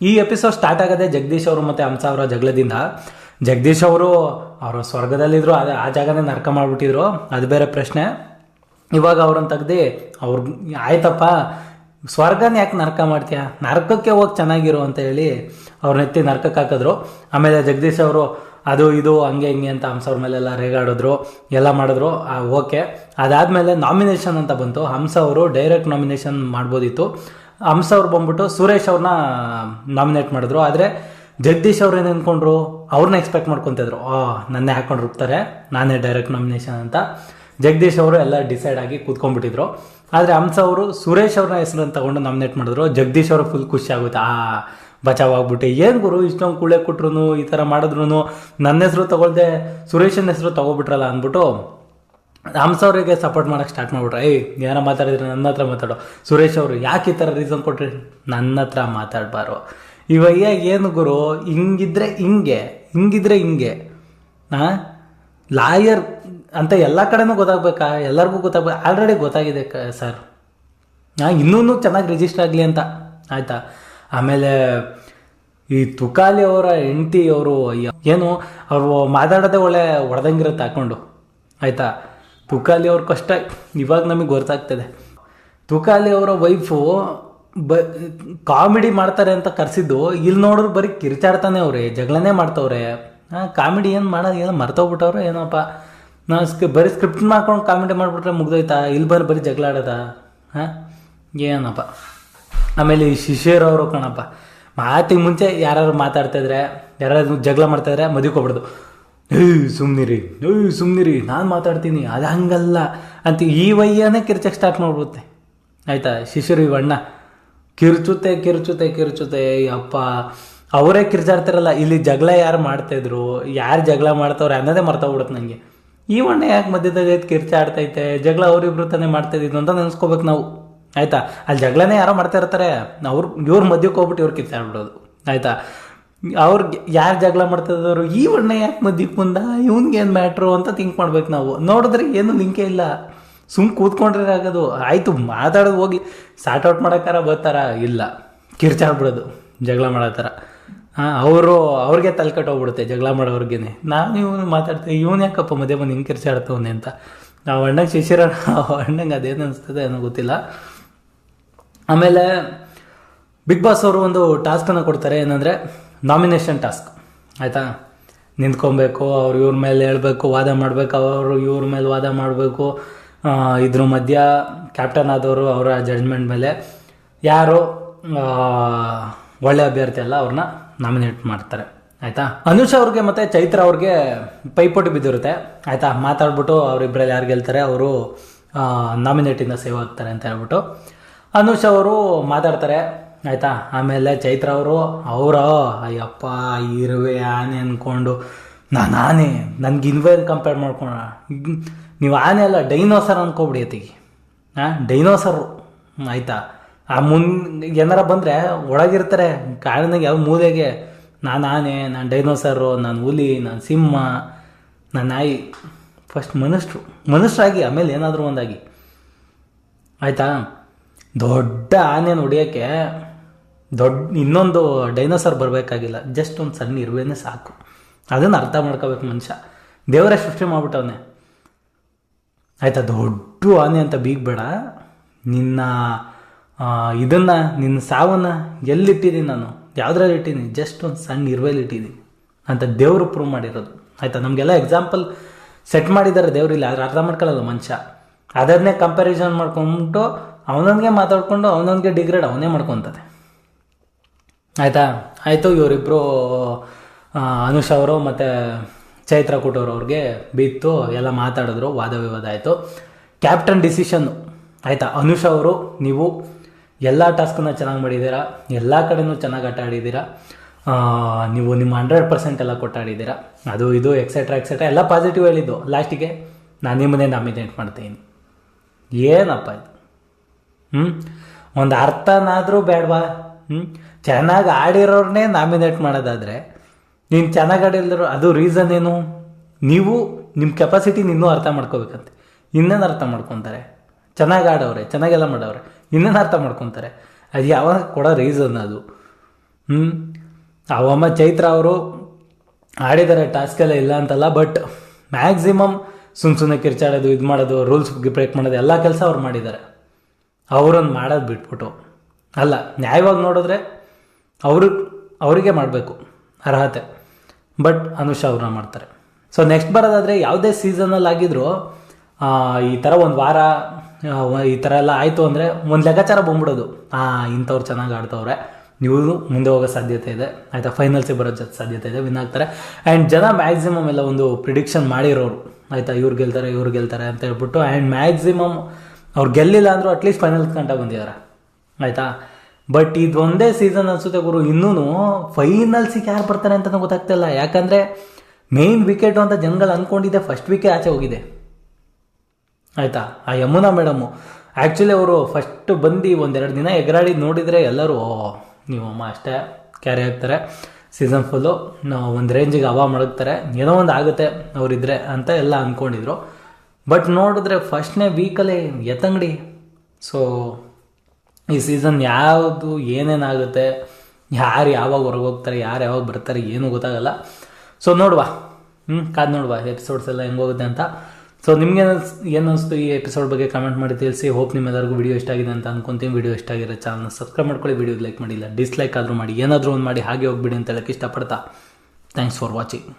ಈ episode start ಆಗೋದೇ ಜಗದೀಶ್ ಅವರು ಮತ್ತು ಹಂಸ ಅವರ ಜಗಳದಿಂದ. ಜಗದೀಶ್ ಅವರು ಸ್ವರ್ಗದಲ್ಲಿದ್ದರು, ಅದೇ ಆ ಜಾಗನೇ ನರಕ ಮಾಡಿಬಿಟ್ಟಿದ್ರು, ಅದು ಬೇರೆ ಪ್ರಶ್ನೆ. ಇವಾಗ ಅವ್ರನ್ನ ತೆಗ್ದು ಆಯ್ತಪ್ಪ ಸ್ವರ್ಗನ ಯಾಕೆ ನರಕ ಮಾಡ್ತೀಯ, ನರಕಕ್ಕೆ ಹೋಗಿ ಚೆನ್ನಾಗಿರು ಅಂತ ಹೇಳಿ ಅವ್ರನ್ನ ಎತ್ತಿ ನರಕಕ್ಕೆ ಹಾಕಿದ್ರು. ಆಮೇಲೆ ಜಗದೀಶ್ ಅವರು ಅದು ಇದು ಹಂಗೆ ಹಿಂಗೆ ಅಂತ ಹಂಸ ಅವ್ರ ಮೇಲೆಲ್ಲ ರೇಗಾಡಿದ್ರು, ಎಲ್ಲ ಮಾಡಿದ್ರು. ಓಕೆ, ಅದಾದಮೇಲೆ ನಾಮಿನೇಷನ್ ಅಂತ ಬಂತು. ಹಂಸ ಅವರು ಡೈರೆಕ್ಟ್ ನಾಮಿನೇಷನ್ ಮಾಡ್ಬೋದಿತ್ತು. ಹಂಸ ಅವ್ರು ಬಂದ್ಬಿಟ್ಟು ಸುರೇಶ್ ಅವ್ರನ್ನ ನಾಮಿನೇಟ್ ಮಾಡಿದ್ರು. ಆದರೆ ಜಗದೀಶ್ ಅವ್ರು ಏನು ಅಂದ್ಕೊಂಡ್ರು, ಅವ್ರನ್ನ ಎಕ್ಸ್ಪೆಕ್ಟ್ ಮಾಡ್ಕೊತಿದ್ರು, ನನ್ನೇ ಹಾಕೊಂಡು ರುಬ್ತಾರೆ, ನಾನೇ ಡೈರೆಕ್ಟ್ ನಾಮಿನೇಷನ್ ಅಂತ. ಜಗದೀಶ್ ಅವರು ಎಲ್ಲ ಡಿಸೈಡ್ ಆಗಿ ಕೂತ್ಕೊಂಡ್ಬಿಟ್ಟಿದ್ರು. ಆದರೆ ಹಂಸ ಅವರು ಸುರೇಶ್ ಅವ್ರನ್ನ ಹೆಸರನ್ನು ತಗೊಂಡು ನಾಮಿನೇಟ್ ಮಾಡಿದ್ರು. ಜಗದೀಶ್ ಅವರು ಫುಲ್ ಖುಷಿ ಆಗುತ್ತೆ, ಬಚಾವ್ ಆಗ್ಬಿಟ್ಟು, ಏನು ಗುರು ಇಷ್ಟೊಂದು ಕುಳೆ ಕೊಟ್ರು, ಈ ಥರ ಮಾಡಿದ್ರು, ನನ್ನ ಹೆಸರು ತಗೊಳ್ದೆ ಸುರೇಶನ ಹೆಸರು ತಗೋಬಿಟ್ರಲ್ಲ ಅಂದ್ಬಿಟ್ಟು ಹಂಸ ಅವರಿಗೆ ಸಪೋರ್ಟ್ ಮಾಡೋಕ್ಕೆ ಸ್ಟಾರ್ಟ್ ಮಾಡ್ಬಿಟ್ರೆ. ಏನಾರ ಮಾತಾಡಿದ್ರೆ ನನ್ನ ಹತ್ರ ಮಾತಾಡೋ. ಸುರೇಶ್ ಅವರು ಯಾಕೆ ಈ ಥರ ರೀಸನ್ ಕೊಟ್ರಿ, ನನ್ನ ಹತ್ರ ಮಾತಾಡಬಾರು. ಇವಾಗ ಏನು ಗುರು, ಹಿಂಗಿದ್ರೆ ಹಿಂಗೆ ಲಾಯರ್ ಅಂತ ಎಲ್ಲ ಕಡೆನೂ ಗೊತ್ತಾಗ್ಬೇಕಾ, ಎಲ್ಲರಿಗೂ ಗೊತ್ತಾಗ್ಬೇಕು. ಆಲ್ರೆಡಿ ಗೊತ್ತಾಗಿದೆ ಸರ್, ಇನ್ನೂ ಚೆನ್ನಾಗಿ ರಿಜಿಸ್ಟರ್ ಆಗಲಿ ಅಂತ, ಆಯಿತಾ. ಆಮೇಲೆ ಈ ತುಕಾಲಿ ಅವರ ಹೆಂಡತಿ ಅವರು ಏನು ಅವರು ಮಾತಾಡೋದೇ ಒಳ್ಳೆ ಹೊಡೆದಂಗಿರುತ್ತೆ ಹಾಕ್ಕೊಂಡು, ಆಯಿತಾ. ತುಕಾಲಿ ಅವ್ರ ಕಷ್ಟ ಇವಾಗ ನಮಗೆ ಗೊತ್ತಾಗ್ತದೆ. ತುಕಾಲಿ ಅವರ ವೈಫು ಕಾಮಿಡಿ ಮಾಡ್ತಾರೆ ಅಂತ ಕರೆಸಿದ್ದು, ಇಲ್ಲಿ ನೋಡ್ರು ಬರೀ ಕಿರ್ಚಾಡ್ತಾನೆ ಅವ್ರೆ, ಜಗಳನೇ ಮಾಡ್ತವ್ರೆ. ಕಾಮಿಡಿ ಏನು ಮಾಡೋದು, ಏನೋ ಮರ್ತೋಗ್ಬಿಟ್ಟವ್ರೆ ಏನೋಪ್ಪ. ಬರೀ ಸ್ಕ್ರಿಪ್ಟ್ ಮಾಡ್ಕೊಂಡು ಕಾಮಿಡಿ ಮಾಡಿಬಿಟ್ರೆ ಮುಗ್ದೋಯ್ತಾ, ಇಲ್ಲಿ ಬರೀ ಜಗಳ ಆಡೋದ, ಏನಪ್ಪ. ಆಮೇಲೆ ಈ ಶಿಶಿರ್ ಅವರು ಕಣಪ್ಪ, ಮಾತಿಗೆ ಮುಂಚೆ ಯಾರು ಮಾತಾಡ್ತಾಯಿದ್ರೆ, ಯಾರಾದ್ರು ಜಗಳ ಮಾಡ್ತಾಯಿದ್ರೆ ಮದುವೆಕೊಬಿಡ್ದು, ಸುಮ್ಮನಿರಿ ನಾನು ಮಾತಾಡ್ತೀನಿ, ಅದು ಹಂಗಲ್ಲ ಅಂತ ಈ ವಯ್ಯನೇ ಕಿರ್ಚಕ್ಕೆ ಸ್ಟಾರ್ಟ್ ಮಾಡ್ಬಿಡುತ್ತೆ, ಆಯಿತಾ. ಶಿಶಿರ್ ಇವಣ್ಣ ಕಿರ್ಚುತ್ತೆ ಅಪ್ಪ. ಅವರೇ ಕಿರ್ಚಾಡ್ತಾರಲ್ಲ, ಇಲ್ಲಿ ಜಗಳ ಯಾರು ಮಾಡ್ತಾಯಿದ್ರು, ಯಾರು ಜಗಳ ಮಾಡ್ತವ್ರೆ ಅನ್ನೋದೇ ಮರ್ತೋಗ್ಬಿಡುತ್ತೆ ನನಗೆ. ಈ ವಣ್ಣ ಯಾಕೆ ಮಧ್ಯದಾಗ ಕಿರ್ಚಾಡ್ತೈತೆ, ಜಗಳ ಅವರಿಬ್ರು ತಾನೇ ಮಾಡ್ತಾಯಿದ್ದು ಅಂತ ನೆನೆಸ್ಕೋಬೇಕು ನಾವು, ಆಯಿತಾ. ಅಲ್ಲಿ ಜಗಳನೇ ಯಾರೋ ಮಾಡ್ತಾ ಇರ್ತಾರೆ, ಇವ್ರ ಮಧ್ಯಕ್ಕೆ ಹೋಗ್ಬಿಟ್ಟು ಇವ್ರು ಕಿರ್ಚಾಡ್ಬಿಡೋದು, ಆಯಿತಾ. ಅವ್ರಿಗೆ ಯಾರು ಜಗಳ ಮಾಡ್ತಿದ್ದವರು, ಈ ವಣ್ಣ ಯಾಕೆ ಮಧ್ಯಕ್ಕೆ ಬಂದ, ಇವ್ನಿಗೇನು ಮ್ಯಾಟ್ರು ಅಂತ ಥಿಂಕ್ ಮಾಡ್ಬೇಕು ನಾವು. ನೋಡಿದ್ರೆ ಏನು ಲಿಂಕೇ ಇಲ್ಲ, ಸುಮ್ಮನೆ ಕೂತ್ಕೊಂಡ್ರೆ ಆಗೋದು. ಆಯಿತು ಮಾತಾಡೋದು ಹೋಗಿ ಸಾರ್ಟ್ ಔಟ್ ಮಾಡೋಕ್ಕಾರ ಬರ್ತಾರ, ಇಲ್ಲ ಕಿರ್ಚಾಡ್ಬಿಡೋದು ಜಗಳ ಮಾಡೋ ಥರ. ಅವ್ರಿಗೆ ತಲೆ ಕಟ್ಟೋಗ್ಬಿಡುತ್ತೆ ಜಗಳ ಮಾಡೋವ್ರಿಗೇನೆ. ನಾನು ಇವನು ಮಾತಾಡ್ತೀವಿ, ಇವನು ಯಾಕಪ್ಪ ಮಧ್ಯೆ ಬಂದು ಹಿಂಗೆ ಕಿರ್ಚಾಡ್ತವನೆ ಅಂತ. ನಾವು ಅಣ್ಣಗೆ ಶಿಶಿರ ಅಣ್ಣಂಗೆ ಅದೇನು ಅನಿಸ್ತದೆ ಏನೋ ಗೊತ್ತಿಲ್ಲ. ಆಮೇಲೆ ಬಿಗ್ ಬಾಸ್ ಅವರು ಒಂದು ಟಾಸ್ಕನ್ನು ಕೊಡ್ತಾರೆ, ಏನಂದರೆ ನಾಮಿನೇಷನ್ ಟಾಸ್ಕ್, ಆಯಿತಾ. ನಿಂತ್ಕೊಬೇಕು, ಅವ್ರು ಇವ್ರ ಮೇಲೆ ಹೇಳ್ಬೇಕು, ವಾದ ಮಾಡಬೇಕು, ಅವರು ಇವ್ರ ಮೇಲೆ ವಾದ ಮಾಡಬೇಕು. ಇದ್ರ ಮಧ್ಯ ಕ್ಯಾಪ್ಟನ್ ಆದವರು ಅವರ ಜಡ್ಜ್ಮೆಂಟ್ ಮೇಲೆ ಯಾರು ಒಳ್ಳೆ ಅಭ್ಯರ್ಥಿ ಅಲ್ಲ ಅವ್ರನ್ನ ನಾಮಿನೇಟ್ ಮಾಡ್ತಾರೆ, ಆಯಿತಾ. ಅನುಷ್ ಅವ್ರಿಗೆ ಮತ್ತು ಚೈತ್ರ ಅವ್ರಿಗೆ ಪೈಪೋಟಿ ಬಿದ್ದಿರುತ್ತೆ, ಆಯಿತಾ. ಮಾತಾಡ್ಬಿಟ್ಟು ಅವರಿಬ್ಬರಲ್ಲಿ ಯಾರು ಗೆಲ್ತಾರೆ ಅವರು ನಾಮಿನೇಟಿಂದ ಸೇವ್ ಆಗ್ತಾರೆ ಅಂತ ಹೇಳ್ಬಿಟ್ಟು ಅನುಷ್ ಅವರು ಮಾತಾಡ್ತಾರೆ, ಆಯಿತಾ. ಆಮೇಲೆ ಚೈತ್ರ ಅವರು ಅಯ್ಯಪ್ಪ ಇರುವೆ ಆನೆ ಅಂದ್ಕೊಂಡು, ನಾನು ಆನೆ, ನನಗೆ ಇನ್ವೇನ್ ಕಂಪೇರ್ ಮಾಡ್ಕೊಂಡ, ನೀವು ಆನೆ ಅಲ್ಲ ಡೈನೋಸರ್ ಅಂದ್ಕೊಬಿಡಿ ಅತಿಗೆ, ಡೈನೋಸರು, ಆಯಿತಾ. ಏನಾರ ಬಂದರೆ ಒಳಗಿರ್ತಾರೆ ಕಾಡಿನಾಗ ಯಾವ ಮೂಲೆಗೆ, ನಾನು ಆನೆ, ನಾನು ಡೈನೋಸರು, ನಾನು ಹುಲಿ, ನಾನು ಸಿಂಹ, ನಾನು ನಾಯಿ. ಫಸ್ಟ್ ಮನುಷ್ಯರಾಗಿ ಆಮೇಲೆ ಏನಾದರೂ ಒಂದಾಗಿ, ಆಯಿತಾ. ದೊಡ್ಡ ಆನೆಯನ್ನು ಹೊಡಿಯೋಕ್ಕೆ ಇನ್ನೊಂದು ಡೈನೋಸರ್ ಬರಬೇಕಾಗಿಲ್ಲ, ಜಸ್ಟ್ ಒಂದು ಸಣ್ಣ ಇರುವೆನೇ ಸಾಕು. ಅದನ್ನು ಅರ್ಥ ಮಾಡ್ಕೋಬೇಕು ಮನುಷ್ಯ, ದೇವರೇ ಸೃಷ್ಟಿ ಮಾಡ್ಬಿಟ್ಟವನೇ, ಆಯಿತಾ. ದೊಡ್ಡ ಆನೆ ಅಂತ ಬೀಗಬೇಡ, ನಿನ್ನ ನಿನ್ನ ಸಾವನ್ನು ಎಲ್ಲಿಟ್ಟಿದ್ದೀನಿ ನಾನು, ಯಾವುದ್ರಲ್ಲಿ ಇಟ್ಟಿದ್ದೀನಿ, ಜಸ್ಟ್ ಒಂದು ಸಣ್ಣ ಇರುವೆಯಲ್ಲಿ ಇಟ್ಟಿದ್ದೀನಿ ಅಂತ ದೇವರು ಪ್ರೂವ್ ಮಾಡಿರೋದು, ಆಯಿತಾ. ನಮಗೆಲ್ಲ ಎಕ್ಸಾಂಪಲ್ ಸೆಟ್ ಮಾಡಿದ್ದಾರೆ ದೇವ್ರು, ಇಲ್ಲ ಆದ್ರೆ ಅರ್ಥ ಮಾಡ್ಕೊಳ್ಳಲ್ಲ ಮನುಷ್ಯ. ಅದನ್ನೇ ಕಂಪ್ಯಾರಿಸನ್ ಮಾಡ್ಕೊಂಬಿಟ್ಟು ಅವನೊಂದಿಗೆ ಮಾತಾಡ್ಕೊಂಡು ಅವನೊಂದಿಗೆ ಡಿಗ್ರೇಡ್ ಅವನೇ ಮಾಡ್ಕೊತದೆ, ಆಯಿತಾ. ಆಯಿತು, ಇವರಿಬ್ಬರು ಅನುಷ್ ಅವರು ಮತ್ತು ಚೈತ್ರ ಕೂಟೂರ್ ಅವ್ರಿಗೆ ಬಿತ್ತು, ಎಲ್ಲ ಮಾತಾಡಿದ್ರು, ವಾದ ವಿವಾದ ಆಯಿತು. ಕ್ಯಾಪ್ಟನ್ ಡಿಸಿಷನ್ನು, ಆಯಿತಾ. ಅನುಷ್ ಅವರು ನೀವು ಎಲ್ಲ ಟಾಸ್ಕನ್ನು ಚೆನ್ನಾಗಿ ಮಾಡಿದ್ದೀರಾ, ಎಲ್ಲ ಕಡೆನೂ ಚೆನ್ನಾಗಿ ಆಟ ಆಡಿದ್ದೀರಾ, ನೀವು ನಿಮ್ಮ 100% ಎಲ್ಲ ಕೊಟ್ಟಾಡಿದ್ದೀರಾ, ಅದು ಇದು ಎಕ್ಸೆಟ್ರಾ ಎಲ್ಲ ಪಾಸಿಟಿವ್ ಹೇಳಿದ್ದು. ಲಾಸ್ಟಿಗೆ ನಾನು ನಿಮ್ಮನ್ನೇ ನಾಮಿನೇಟ್ ಮಾಡ್ತೀನಿ. ಏನಪ್ಪ ಇದು, ಒಂದು ಅರ್ಥನಾದರೂ ಬೇಡವಾ? ಚೆನ್ನಾಗಿ ಆಡಿರೋರನ್ನೇ ನಾಮಿನೇಟ್ ಮಾಡೋದಾದರೆ, ನೀನು ಚೆನ್ನಾಗಿ ಆಡಿಲ್ದಿರೋ ಅದು ರೀಸನ್ ಏನು? ನೀವು ನಿಮ್ಮ ಕೆಪಾಸಿಟಿನ ಇನ್ನೂ ಅರ್ಥ ಮಾಡ್ಕೋಬೇಕಂತೆ. ಇನ್ನೇನು ಅರ್ಥ ಮಾಡ್ಕೊತಾರೆ? ಚೆನ್ನಾಗಿ ಆಡವ್ರೆ, ಚೆನ್ನಾಗೆಲ್ಲ ಮಾಡವ್ರೆ, ಇನ್ನೇನು ಅರ್ಥ ಮಾಡ್ಕೊತಾರೆ? ಅದು ಯಾವಾಗ ಕೊಡೋ ರೀಸನ್ ಅದು? ಅವಮ್ಮ ಚೈತ್ರ ಅವರು ಆಡಿದ್ದಾರೆ ಟಾಸ್ಕ್ ಎಲ್ಲ ಇಲ್ಲ ಅಂತಲ್ಲ, ಬಟ್ ಮ್ಯಾಕ್ಸಿಮಮ್ ಸುಮ್ಮನೆ ಕಿರ್ಚಾಡೋದು, ಇದು ಮಾಡೋದು, ರೂಲ್ಸ್ ಬ್ರೇಕ್ ಮಾಡೋದು ಎಲ್ಲ ಕೆಲಸ ಅವ್ರು ಮಾಡಿದ್ದಾರೆ. ಅವ್ರನ್ನ ಮಾಡೋದು ಬಿಟ್ಬಿಟ್ಟು ಅಲ್ಲ, ನ್ಯಾಯವಾಗಿ ನೋಡಿದ್ರೆ ಅವರಿಗೆ ಮಾಡಬೇಕು ಅರ್ಹತೆ, ಬಟ್ ಅನುಷಾ ಅವ್ರನ್ನ ಮಾಡ್ತಾರೆ. ಸೊ ನೆಕ್ಸ್ಟ್ ಬರೋದಾದರೆ ಯಾವುದೇ ಸೀಸನಲ್ಲಿ ಆಗಿದ್ರು ಈ ಥರ ಒಂದು ವಾರ ಈ ಥರ ಎಲ್ಲ ಆಯಿತು ಅಂದರೆ ಒಂದು ಲೆಕ್ಕಾಚಾರ ಬಂದ್ಬಿಡೋದು, ಇಂಥವ್ರು ಚೆನ್ನಾಗಿ ಆಡ್ತವ್ರೆ, ಇವರು ಮುಂದೆ ಹೋಗೋ ಸಾಧ್ಯತೆ ಇದೆ, ಆಯಿತಾ, ಫೈನಲ್ಸಿಗೆ ಬರೋ ಸಾಧ್ಯತೆ ಇದೆ, ವಿನ್ ಆಗ್ತಾರೆ. ಆ್ಯಂಡ್ ಜನ ಮ್ಯಾಕ್ಸಿಮಮ್ ಎಲ್ಲ ಒಂದು ಪ್ರಿಡಿಕ್ಷನ್ ಮಾಡಿರೋರು, ಆಯಿತಾ, ಇವ್ರು ಗೆಲ್ತಾರೆ ಅಂತ ಹೇಳ್ಬಿಟ್ಟು. ಆ್ಯಂಡ್ ಮ್ಯಾಕ್ಸಿಮಮ್ ಅವ್ರು ಗೆಲ್ಲಿಲ್ಲ ಅಂದರೂ ಅಟ್ಲೀಸ್ಟ್ ಫೈನಲ್ ಗಂಟ ಬಂದಿದ್ದಾರೆ, ಆಯಿತಾ. ಬಟ್ ಇದೊಂದೇ ಸೀಸನ್ ಅನಿಸುತ್ತೆ ಗುರು, ಇನ್ನೂ ಫೈನಲ್ಸಿಗೆ ಯಾರು ಬರ್ತಾರೆ ಅಂತಲೂ ಗೊತ್ತಾಗ್ತಿಲ್ಲ. ಯಾಕಂದರೆ ಮೇಯ್ನ್ ವಿಕೆಟು ಅಂತ ಜನಗಳು ಅಂದ್ಕೊಂಡಿದ್ದೆ ಫಸ್ಟ್ ವೀಕೆ ಆಚೆ ಹೋಗಿದೆ, ಆಯಿತಾ. ಆ ಯಮುನಾ ಮೇಡಮು ಆ್ಯಕ್ಚುಲಿ ಅವರು ಫಸ್ಟ್ ಬಂದು ಒಂದೆರಡು ದಿನ ಎಗರಾಡಿ ನೋಡಿದರೆ ಎಲ್ಲರೂ ನೀವಮ್ಮ ಅಷ್ಟೇ ಕ್ಯಾರಿ ಆಗ್ತಾರೆ, ಸೀಸನ್ ಫುಲ್ಲು ಒಂದು ರೇಂಜಿಗೆ ಹವಾ ಮಡಗ್ತಾರೆ, ಏನೋ ಒಂದು ಆಗುತ್ತೆ ಅವರಿದ್ರೆ ಅಂತ ಎಲ್ಲ ಅಂದ್ಕೊಂಡಿದ್ರು. ಬಟ್ ನೋಡಿದ್ರೆ ಫಸ್ಟ್ನೇ ವೀಕಲ್ಲೇ ಎತ್ತಂಗಡಿ. ಸೊ ಈ ಸೀಸನ್ ಯಾವುದು ಏನೇನಾಗುತ್ತೆ, ಯಾರು ಯಾವಾಗ ಹೊರಗೆ ಹೋಗ್ತಾರೆ, ಯಾರು ಯಾವಾಗ ಬರ್ತಾರೆ ಏನೂ ಗೊತ್ತಾಗಲ್ಲ. ಸೊ ನೋಡುವ, ಕಾದು ನೋಡುವ ಎಪಿಸೋಡ್ಸ್ ಎಲ್ಲ ಹೆಂಗೋಗುತ್ತೆ ಅಂತ. ಸೊ ನಿಮಗೆ ಏನು ಅನಿಸ್ತು ಈ ಎಪಿಸೋಡ್ ಬಗ್ಗೆ ಕಮೆಂಟ್ ಮಾಡಿ ತಿಳಿಸಿ. ಹೋಪ್ ನಿಮ್ಮೆಲ್ಲರಿಗೂ ವಿಡಿಯೋ ಇಷ್ಟ ಆಗಿದೆ ಅಂತ ಅನ್ಕೊಂತೀನಿ. ವಿಡಿಯೋ ಇಷ್ಟ ಆಗಿರೋ ಚಾನಲ್ನ ಸಬ್ಸ್ಕ್ರೈಬ್ ಮಾಡ್ಕೊಳ್ಳಿ, ವಿಡಿಯೋಗೆ ಲೈಕ್ ಮಾಡಿಲ್ಲ ಡಿಸ್ಲೈಕ್ ಆದರೂ ಮಾಡಿ, ಏನಾದರೂ ಒಂದು ಮಾಡಿ ಹಾಗೆ ಹೋಗ್ಬಿಡಿ ಅಂತ ಹೇಳಕ್ಕೆ ಇಷ್ಟಪಡ್ತಾ ಥ್ಯಾಂಕ್ಸ್ ಫಾರ್ ವಾಚಿಂಗ್.